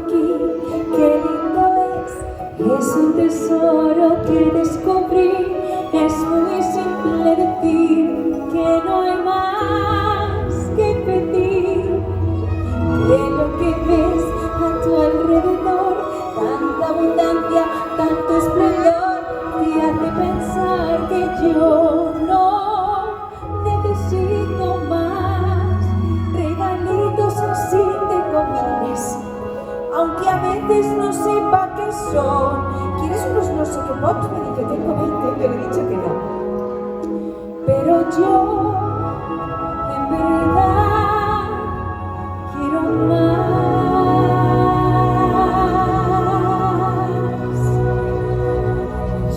aquí, qué lindo es un tesoro que descubrí. Es muy simple decir que no hay más que pedir, que lo que ves a tu alrededor, tanta abundancia, tanto esplendor, te hace pensar que yo no necesito más regalitos, así tengo miles, aunque a veces no sepa qué son. ¿Quieres unos no sé qué pops? Me dice, tengo 20, yo le he dicho que no. Pero yo, en verdad, quiero más.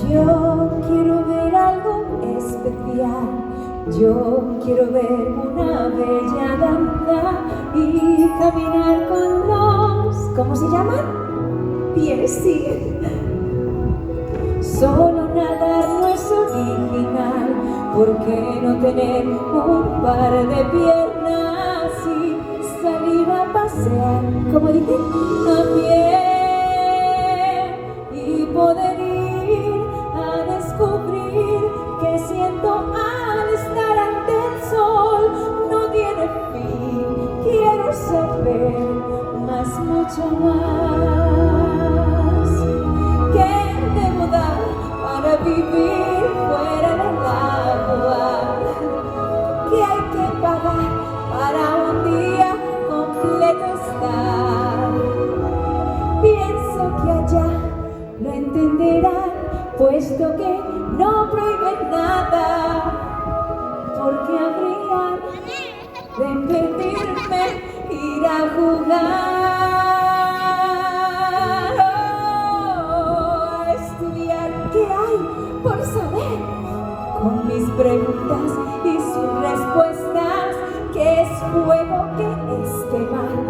Yo quiero ver algo especial. Yo quiero ver una bella danza y caminar con los... ¿Cómo se llaman? Pies, sí. Solo nadar no es original. ¿Por qué no tener un par de piernas y salir a pasear, como dicen, a pie, y poder ir a descubrir que siento al estar ante el sol? No tiene fin, quiero saber más, mucho más. ¿Qué debo dar para vivir fuera del agua? ¿Qué hay que pagar para un día completo estar? Pienso que allá lo entenderán, puesto que no prohíben nada, porque habrían de impedirme ir a jugar, a estudiar. ¿Qué hay por saber? Con mis preguntas y sus respuestas, ¿qué es fuego, qué es quemar?